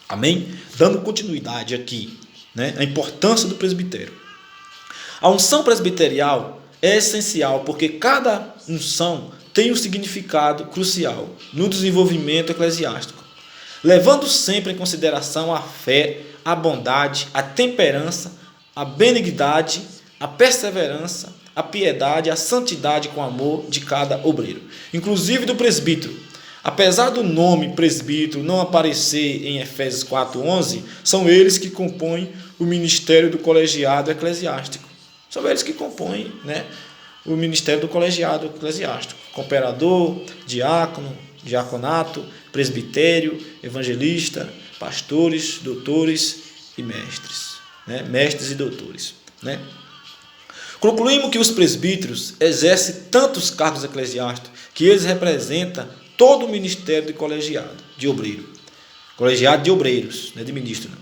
Amém? Dando continuidade aqui, né, a importância do presbitério. A unção presbiterial é essencial porque cada unção tem um significado crucial no desenvolvimento eclesiástico, levando sempre em consideração a fé, a bondade, a temperança, a benignidade, a perseverança, a piedade, a santidade com amor de cada obreiro, inclusive do presbítero. Apesar do nome presbítero não aparecer em Efésios 4:11, são eles que compõem o ministério do colegiado eclesiástico. São eles que compõem, né, o ministério do colegiado eclesiástico. Cooperador, diácono, diaconato, presbitério, evangelista, pastores, doutores e mestres. Né? Mestres e doutores. Né? Concluímos que os presbíteros exercem tantos cargos eclesiásticos que eles representam todo o ministério de colegiado, de obreiro. Colegiado de obreiros, não é de ministro. Não.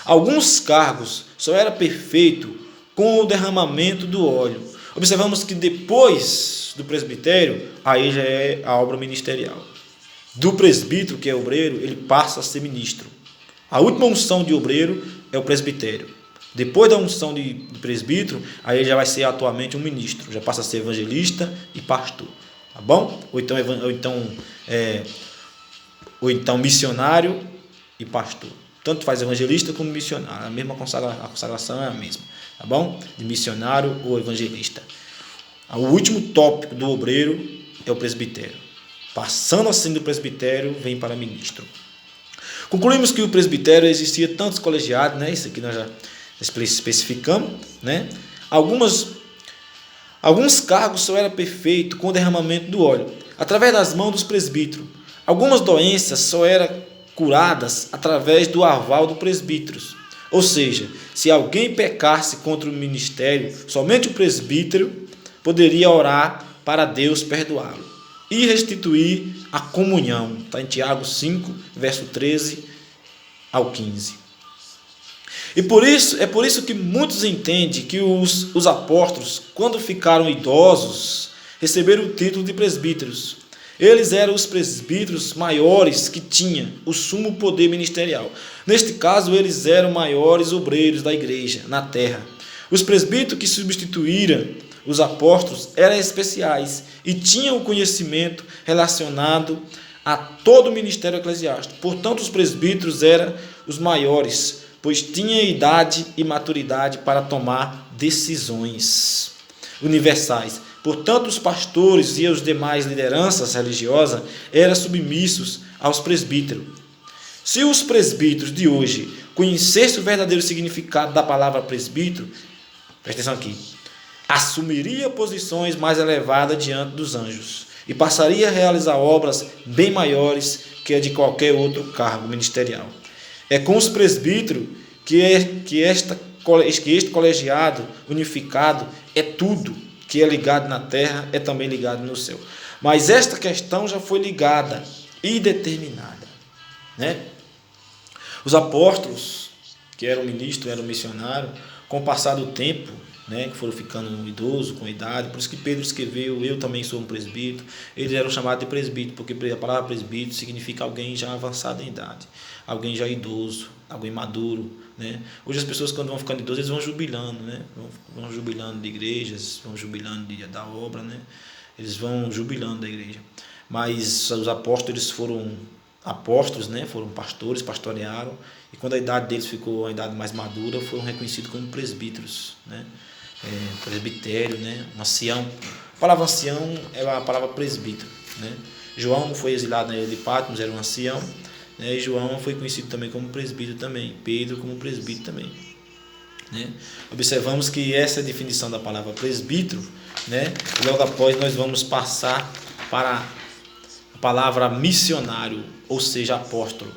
Alguns cargos só era perfeito com o derramamento do óleo. Observamos que depois do presbitério, aí já é a obra ministerial. Do presbítero, que é obreiro, ele passa a ser ministro. A última unção de obreiro é o presbitério. Depois da unção de presbítero, aí ele já vai ser atualmente um ministro. Já passa a ser evangelista e pastor. Tá bom? Ou então missionário e pastor. Tanto faz evangelista como missionário. A consagração é a mesma. Tá bom? De missionário ou evangelista. O último tópico do obreiro é o presbitério. Passando assim do presbitério, vem para ministro. Concluímos que o presbitério existia tantos colegiados, né? Isso aqui nós já especificamos, né? Alguns cargos só era perfeito com o derramamento do óleo, através das mãos dos presbíteros. Algumas doenças só eram curadas através do aval dos presbíteros. Ou seja, se alguém pecasse contra o ministério, somente o presbítero poderia orar para Deus perdoá-lo e restituir a comunhão. Está em Tiago 5, verso 13 ao 15. E é por isso que muitos entendem que os apóstolos, quando ficaram idosos, receberam o título de presbíteros. Eles eram os presbíteros maiores que tinham o sumo poder ministerial. Neste caso, eles eram maiores obreiros da igreja na terra. Os presbíteros que substituíram os apóstolos eram especiais e tinham o conhecimento relacionado a todo o ministério eclesiástico. Portanto, os presbíteros eram os maiores, pois tinham idade e maturidade para tomar decisões universais. Portanto, os pastores e as demais lideranças religiosas eram submissos aos presbíteros. Se os presbíteros de hoje conhecessem o verdadeiro significado da palavra presbítero, presta atenção aqui, assumiria posições mais elevadas diante dos anjos e passaria a realizar obras bem maiores que a de qualquer outro cargo ministerial. É com os presbíteros que este colegiado unificado é tudo que é ligado na terra, é também ligado no céu. Mas esta questão já foi ligada e determinada. Né? Os apóstolos, que eram ministros, eram missionários, com o passar do tempo, né, que foram ficando idosos, com idade, por isso que Pedro escreveu, eu também sou um presbítero. Eles eram chamados de presbítero, porque a palavra presbítero significa alguém já avançado em idade, alguém já idoso, alguém maduro. Né? Hoje as pessoas, quando vão ficando idosas, eles vão jubilando, né? Vão jubilando de igrejas, vão jubilando da obra, né? Eles vão jubilando da igreja. Mas os apóstolos, eles foram apóstolos, né? Foram pastores, pastorearam, e quando a idade deles ficou a idade mais madura, foram reconhecidos como presbíteros, né? Presbitério, né? Um ancião. A palavra ancião é a palavra presbítero, né? João foi exilado na ilha de Patmos, era um ancião, né? E João foi conhecido também como presbítero também, Pedro como presbítero também, né? Observamos que essa é a definição da palavra presbítero, né? E logo após nós vamos passar para a palavra missionário, ou seja, apóstolo.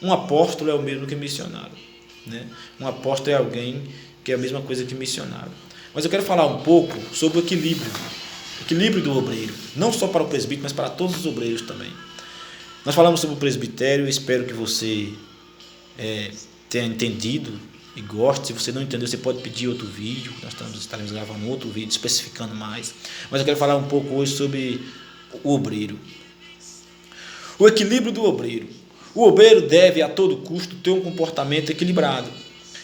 Um apóstolo é o mesmo que missionário, né? Um apóstolo é alguém que é a mesma coisa que missionário. Mas eu quero falar um pouco sobre o equilíbrio do obreiro, não só para o presbítero, mas para todos os obreiros também. Nós falamos sobre o presbitério, espero que você tenha entendido e goste. Se você não entendeu, você pode pedir outro vídeo, nós estaremos gravando outro vídeo especificando mais. Mas eu quero falar um pouco hoje sobre o obreiro. O equilíbrio do obreiro. O obreiro deve, a todo custo, ter um comportamento equilibrado.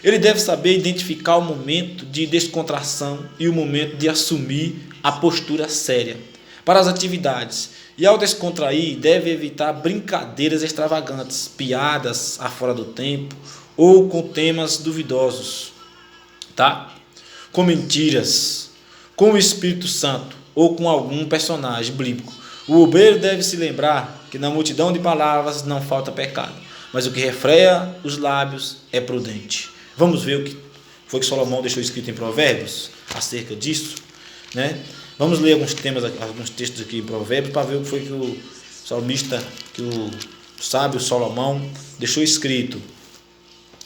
Ele deve saber identificar o momento de descontração e o momento de assumir a postura séria para as atividades. E ao descontrair, deve evitar brincadeiras extravagantes, piadas afora do tempo ou com temas duvidosos, tá? Com mentiras, com o Espírito Santo ou com algum personagem bíblico. O obreiro deve se lembrar que na multidão de palavras não falta pecado, mas o que refreia os lábios é prudente. Vamos ver o que foi que Salomão deixou escrito em Provérbios acerca disso, né? Vamos ler alguns textos aqui em Provérbios para ver o que foi que o salmista, que o sábio Salomão deixou escrito.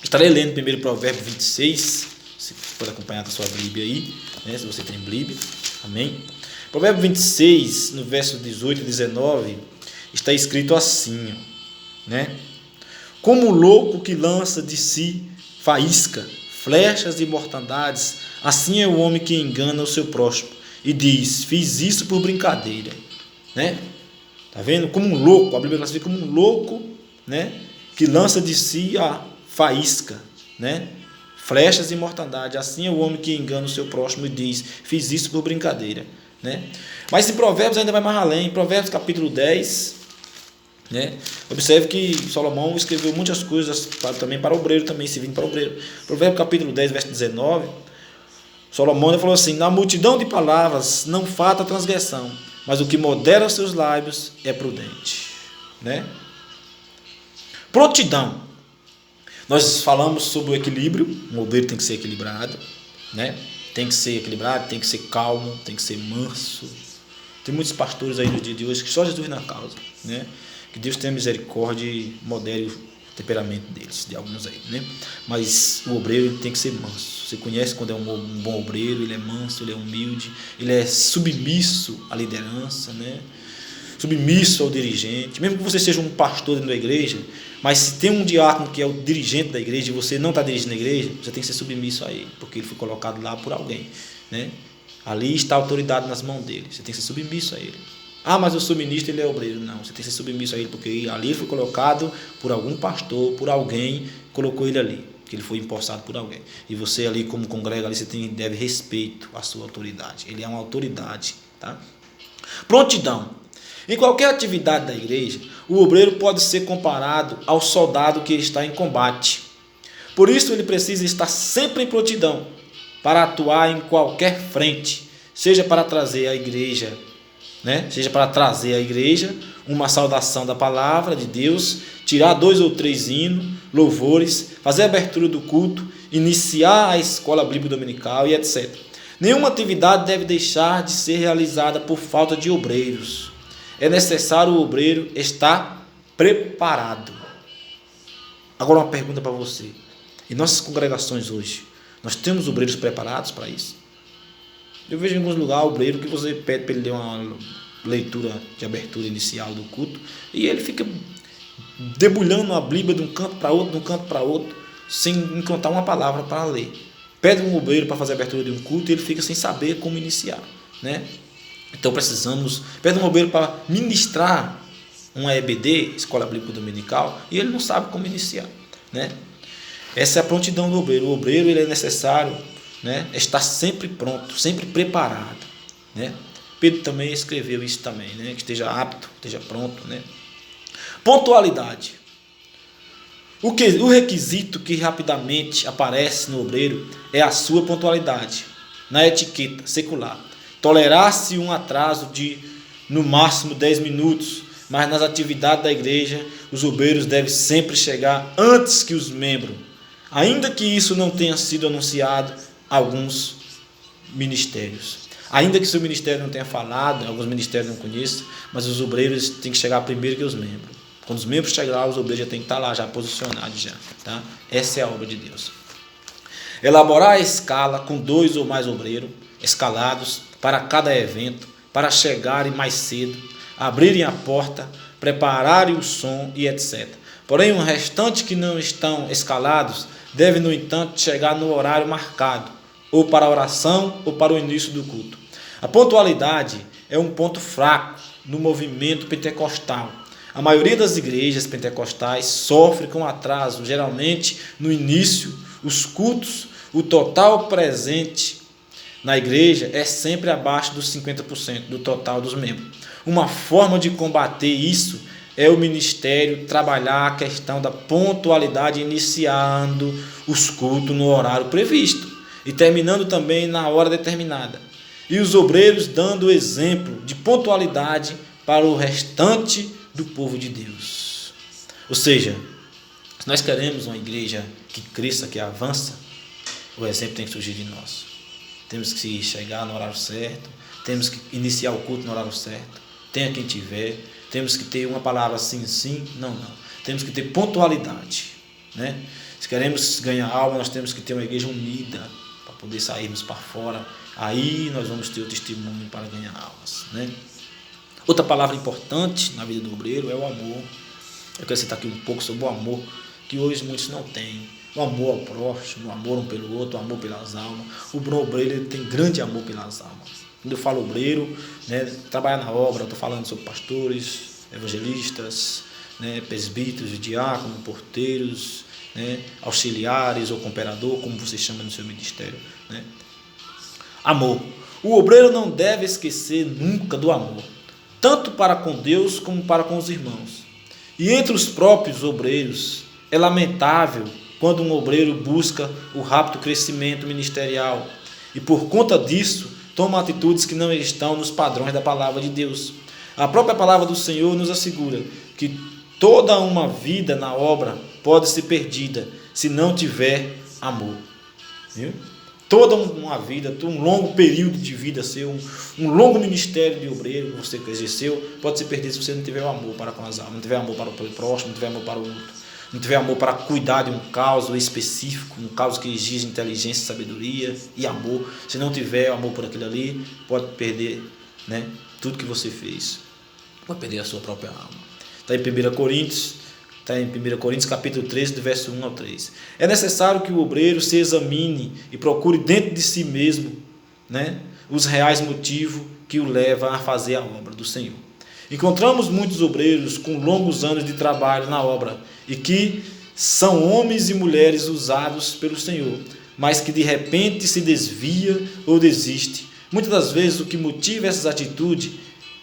Estarei lendo primeiro Provérbio 26, você pode acompanhar com a sua Bíblia aí, né, se você tem Bíblia, amém? Provérbio 26, no verso 18 e 19, está escrito assim, né? Como o louco que lança de si faísca, flechas de mortandades, assim é o homem que engana o seu próximo e diz, fiz isso por brincadeira, né? Tá vendo? Como um louco, a Bíblia classifica como um louco, né? Que lança de si a faísca, né? Flechas de mortandade, assim é o homem que engana o seu próximo e diz, fiz isso por brincadeira, né? Mas em Provérbios ainda vai mais além, em Provérbios capítulo 10, né? Observe que Salomão escreveu muitas coisas também para o obreiro, também servindo para o obreiro. Provérbios capítulo 10, verso 19, Salomão falou assim, na multidão de palavras não falta transgressão, mas o que modera os seus lábios é prudente, né? Prontidão. Nós falamos sobre o equilíbrio, um obreiro tem que ser equilibrado, né? Tem que ser equilibrado, tem que ser calmo, tem que ser manso. Tem muitos pastores aí no dia de hoje que só Jesus na causa, né? Que Deus tenha misericórdia e modere o temperamento deles, de alguns aí, né? Mas o obreiro ele tem que ser manso. Você conhece quando é um bom obreiro, ele é manso, ele é humilde, ele é submisso à liderança, né? Submisso ao dirigente. Mesmo que você seja um pastor dentro da igreja, mas se tem um diácono que é o dirigente da igreja e você não está dirigindo a igreja, você tem que ser submisso a ele, porque ele foi colocado lá por alguém, né? Ali está a autoridade nas mãos dele, você tem que ser submisso a ele. Ah, mas eu sou ministro, ele é obreiro. Não, você tem que ser submisso a ele, porque ali ele foi colocado por algum pastor, por alguém, colocou ele ali, que ele foi empossado por alguém. E você ali, como congrega ali, você deve respeito à sua autoridade. Ele é uma autoridade, tá? Prontidão. Em qualquer atividade da igreja, o obreiro pode ser comparado ao soldado que está em combate. Por isso ele precisa estar sempre em prontidão para atuar em qualquer frente, seja para trazer à igreja, né? Seja para trazer à igreja uma saudação da palavra de Deus, tirar 2 ou 3 hinos, louvores, fazer a abertura do culto, iniciar a escola bíblica dominical e etc. Nenhuma atividade deve deixar de ser realizada por falta de obreiros. É necessário o obreiro estar preparado. Agora uma pergunta para você. Em nossas congregações hoje, nós temos obreiros preparados para isso? Eu vejo em alguns lugares o obreiro que você pede para ele ler uma leitura de abertura inicial do culto e ele fica debulhando a Bíblia de um canto para outro, de um canto para outro, sem encontrar uma palavra para ler. Pede um obreiro para fazer a abertura de um culto e ele fica sem saber como iniciar, né? Então pede um obreiro para ministrar uma EBD, Escola Bíblica Dominical, e ele não sabe como iniciar, né? Essa é a prontidão do obreiro. O obreiro ele é necessário, né, estar sempre pronto, sempre preparado, né? Pedro também escreveu isso também, né? Que esteja apto, esteja pronto, né? Pontualidade. O requisito que rapidamente aparece no obreiro é a sua pontualidade. Na etiqueta secular, tolerar-se um atraso de no máximo 10 minutos, mas nas atividades da igreja, os obreiros devem sempre chegar antes que os membros, ainda que isso não tenha sido anunciado a alguns ministérios. Ainda que seu ministério não tenha falado, alguns ministérios não conheçam, mas os obreiros têm que chegar primeiro que os membros. Quando os membros chegarem lá, os obreiros já têm que estar lá, já posicionados já, tá? Essa é a obra de Deus. Elaborar a escala com 2 ou mais obreiros escalados para cada evento, para chegarem mais cedo, abrirem a porta, prepararem o som e etc. Porém, o restante que não estão escalados deve, no entanto, chegar no horário marcado, ou para a oração ou para o início do culto. A pontualidade é um ponto fraco no movimento pentecostal. A maioria das igrejas pentecostais sofre com atraso, geralmente no início, os cultos, o total presente na igreja é sempre abaixo dos 50% do total dos membros. Uma forma de combater isso é o ministério trabalhar a questão da pontualidade, iniciando os cultos no horário previsto e terminando também na hora determinada. E os obreiros dando exemplo de pontualidade para o restante do povo de Deus. Ou seja, se nós queremos uma igreja que cresça, que avança, o exemplo tem que surgir de nós. Temos que chegar no horário certo, temos que iniciar o culto no horário certo, tenha quem tiver, temos que ter uma palavra sim, sim, não, não. Temos que ter pontualidade, né? Se queremos ganhar alma, nós temos que ter uma igreja unida para poder sairmos para fora. Aí nós vamos ter o testemunho para ganhar almas, né? Outra palavra importante na vida do obreiro é o amor. Eu quero citar aqui um pouco sobre o amor, que hoje muitos não têm. O amor ao próximo, o amor um pelo outro, o amor pelas almas. O obreiro ele tem grande amor pelas almas. Quando eu falo obreiro, né, trabalhar na obra, eu estou falando sobre pastores, evangelistas, né, presbíteros, diáconos, porteiros, né, auxiliares ou cooperador, como você chama no seu ministério, né? Amor. O obreiro não deve esquecer nunca do amor, tanto para com Deus como para com os irmãos. E entre os próprios obreiros, é lamentável quando um obreiro busca o rápido crescimento ministerial e por conta disso toma atitudes que não estão nos padrões da palavra de Deus. A própria palavra do Senhor nos assegura que toda uma vida na obra pode ser perdida se não tiver amor. Viu? Toda uma vida, um longo período de vida seu, um longo ministério de obreiro que você exerceu, pode ser perdido se você não tiver o amor para com as almas, não tiver amor para o próximo, não tiver amor para o outro. Não tiver amor para cuidar de um caso específico, um caso que exige inteligência, sabedoria e amor. Se não tiver amor por aquilo ali, pode perder, né, tudo que você fez. Pode perder a sua própria alma. Está em 1 Coríntios capítulo 13, do verso 1 ao 3. É necessário que o obreiro se examine e procure dentro de si mesmo, né, os reais motivos que o levam a fazer a obra do Senhor. Encontramos muitos obreiros com longos anos de trabalho na obra e que são homens e mulheres usados pelo Senhor, mas que de repente se desvia ou desiste. Muitas das vezes o que motiva essas atitudes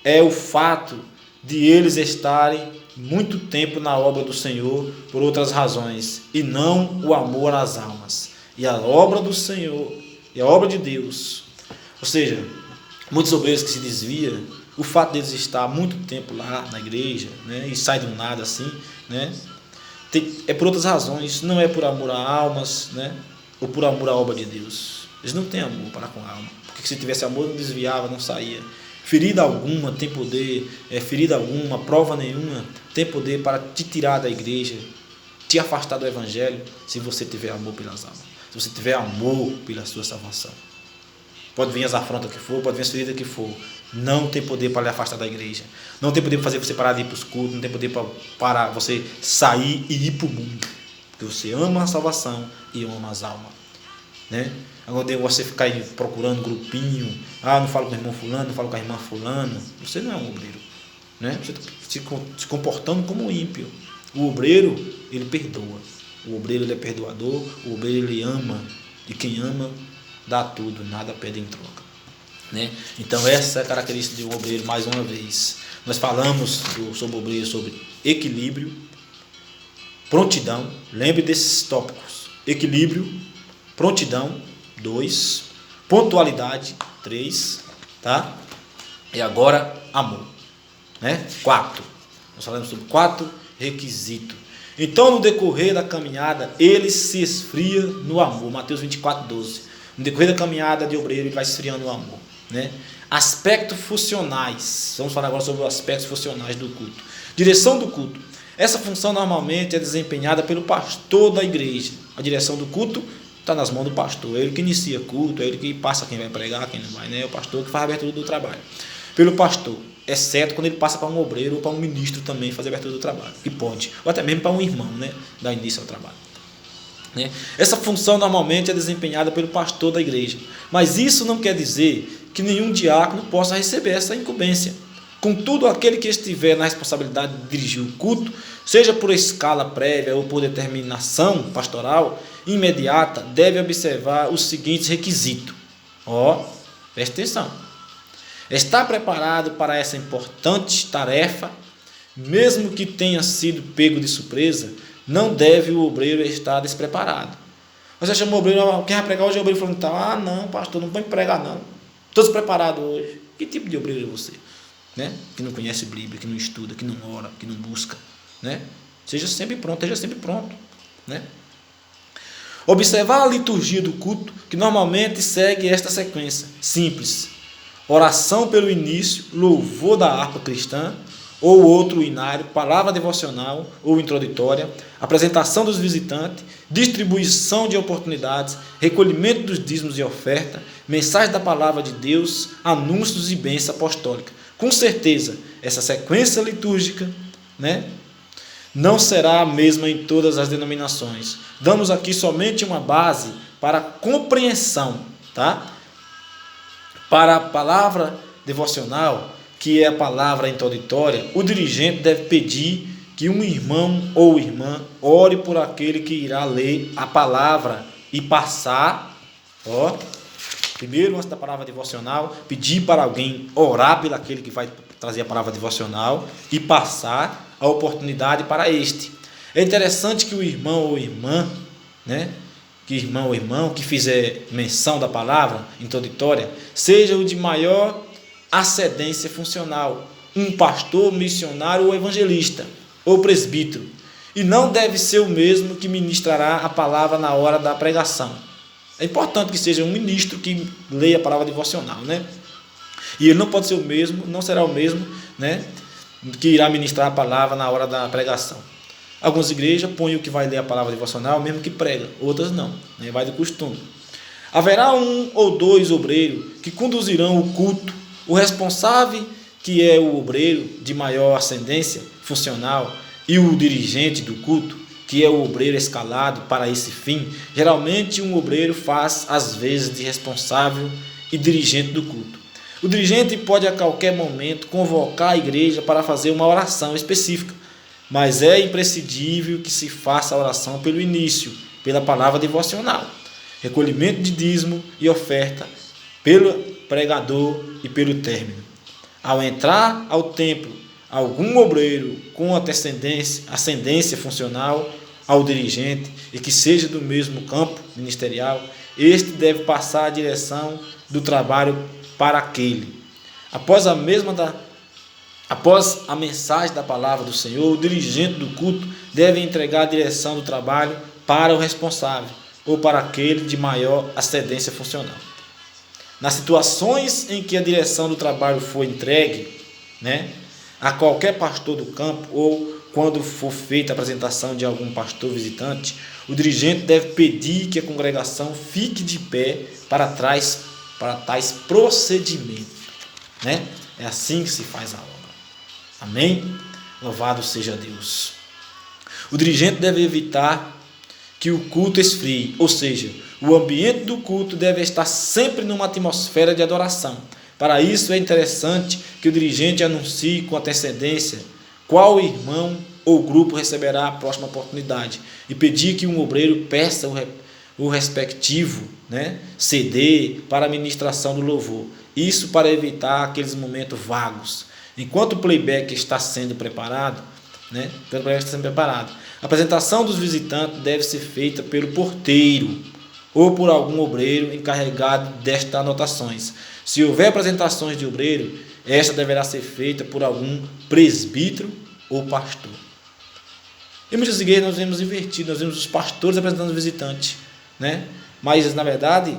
é o fato de eles estarem muito tempo na obra do Senhor por outras razões e não o amor às almas. E a obra do Senhor e a obra de Deus, ou seja, muitos obreiros que se desviam, o fato deles estar muito tempo lá na igreja, né, e sai do nada assim, né, é por outras razões, não é por amor a almas, né, ou por amor à obra de Deus. Eles não têm amor para com a alma, porque se tivesse amor não desviava, não saía. Ferida alguma tem poder, ferida alguma, prova nenhuma tem poder para te tirar da igreja, te afastar do evangelho, se você tiver amor pelas almas, se você tiver amor pela sua salvação. Pode vir as afrontas que for, pode vir as feridas que for, não tem poder para lhe afastar da igreja, não tem poder para fazer você parar de ir para os cultos, não tem poder para você sair e ir para o mundo, porque você ama a salvação e ama as almas, né? Agora você ficar aí procurando grupinho, não falo com o irmão fulano, não falo com a irmã fulano, você não é um obreiro, né? Você está se comportando como um ímpio. O obreiro, ele perdoa, o obreiro ele é perdoador, o obreiro ele ama, e quem ama dá tudo, nada pede em troca, né? Então essa é a característica de um obreiro. Mais uma vez, nós falamos sobre o obreiro, sobre equilíbrio, prontidão. Lembre desses tópicos: equilíbrio, prontidão, 2, pontualidade, 3, tá? E agora amor, né? 4. Nós falamos sobre 4 requisitos. Então, no decorrer da caminhada, ele se esfria no amor. Mateus 24, 12. No decorrer da caminhada de obreiro, ele vai se esfriando no amor, né? Aspectos funcionais. Vamos falar agora sobre os aspectos funcionais do culto. Direção do culto. Essa função normalmente é desempenhada pelo pastor da igreja. A direção do culto está nas mãos do pastor. É ele que inicia culto, é ele que passa quem vai pregar, quem não vai, né? É o pastor que faz a abertura do trabalho. Pelo pastor, exceto quando ele passa para um obreiro ou para um ministro também fazer a abertura do trabalho, que pode, ou até mesmo para um irmão, né? Dar início ao trabalho, né? Essa função normalmente é desempenhada pelo pastor da igreja, mas isso não quer dizer que nenhum diácono possa receber essa incumbência. Contudo, aquele que estiver na responsabilidade de dirigir o culto, seja por escala prévia ou por determinação pastoral imediata, deve observar os seguintes requisitos. Preste atenção. Está preparado para essa importante tarefa, mesmo que tenha sido pego de surpresa, não deve o obreiro estar despreparado. Você chamou o obreiro, quem vai pregar hoje? O obreiro falou, não, pastor, não pode pregar não. Estou despreparado hoje. Que tipo de obreiro é você? Né? Que não conhece Bíblia, que não estuda, que não ora, que não busca. Né? Seja sempre pronto, Né? Observar a liturgia do culto, que normalmente segue esta sequência simples: oração pelo início, louvor da harpa cristã ou outro hinário, palavra devocional ou introdutória, apresentação dos visitantes, distribuição de oportunidades, recolhimento dos dízimos e oferta, mensagem da palavra de Deus, anúncios e bênção apostólica. Com certeza, essa sequência litúrgica, né, não será a mesma em todas as denominações. Damos aqui somente uma base para a compreensão, tá? Para a palavra devocional, que é a palavra introdutória, o dirigente deve pedir que um irmão ou irmã ore por aquele que irá ler a palavra e passar, primeiro, antes da palavra devocional, pedir para alguém orar pelo aquele que vai trazer a palavra devocional e passar a oportunidade para este. É interessante que o irmão ou irmã, né, que fizer menção da palavra introdutória, seja o de maior ascendência funcional, um pastor, missionário ou evangelista, ou presbítero, e não deve ser o mesmo que ministrará a palavra na hora da pregação. É importante que seja um ministro que leia a palavra devocional, né? E ele não pode ser o mesmo, não será o mesmo, né, que irá ministrar a palavra na hora da pregação. Algumas igrejas põem o que vai ler a palavra devocional, mesmo que prega, outras não, né, vai do costume. Haverá um ou dois obreiros que conduzirão o culto. O responsável, que é o obreiro de maior ascendência funcional, e o dirigente do culto, que é o obreiro escalado para esse fim. Geralmente um obreiro faz às vezes de responsável e dirigente do culto. O dirigente pode a qualquer momento convocar a igreja para fazer uma oração específica, mas é imprescindível que se faça a oração pelo início, pela palavra devocional, recolhimento de dízimo e oferta, pelo pregador e pelo término. Ao entrar ao templo, algum obreiro com ascendência funcional ao dirigente e que seja do mesmo campo ministerial, este deve passar a direção do trabalho para aquele. Após a mensagem da palavra do Senhor, o dirigente do culto deve entregar a direção do trabalho para o responsável ou para aquele de maior ascendência funcional. Nas situações em que a direção do trabalho for entregue, né, a qualquer pastor do campo ou quando for feita a apresentação de algum pastor visitante, o dirigente deve pedir que a congregação fique de pé para tais procedimentos, né? É assim que se faz a obra. Amém? Louvado seja Deus. O dirigente deve evitar que o culto esfrie, ou seja, o ambiente do culto deve estar sempre numa atmosfera de adoração. Para isso é interessante que o dirigente anuncie com antecedência qual irmão ou grupo receberá a próxima oportunidade e pedir que um obreiro peça o respectivo, né, CD para a ministração do louvor. Isso para evitar aqueles momentos vagos. Enquanto o playback está sendo preparado, a apresentação dos visitantes deve ser feita pelo porteiro ou por algum obreiro encarregado destas anotações. Se houver apresentações de obreiro, esta deverá ser feita por algum presbítero ou pastor. Em muitas igrejas nós vemos invertido, nós vemos os pastores apresentando os visitantes, né? Mas na verdade,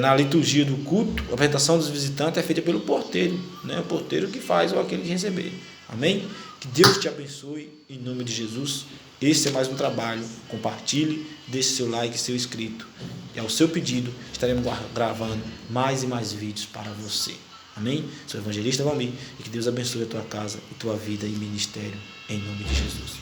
na liturgia do culto, a apresentação dos visitantes é feita pelo porteiro, né? O porteiro que faz ou aquele que receber. Amém? Que Deus te abençoe em nome de Jesus. Esse é mais um trabalho. Compartilhe, deixe seu like, seu inscrito. E ao seu pedido, estaremos gravando mais e mais vídeos para você. Amém? Sou o evangelista Valmir e que Deus abençoe a tua casa, a tua vida e ministério em nome de Jesus.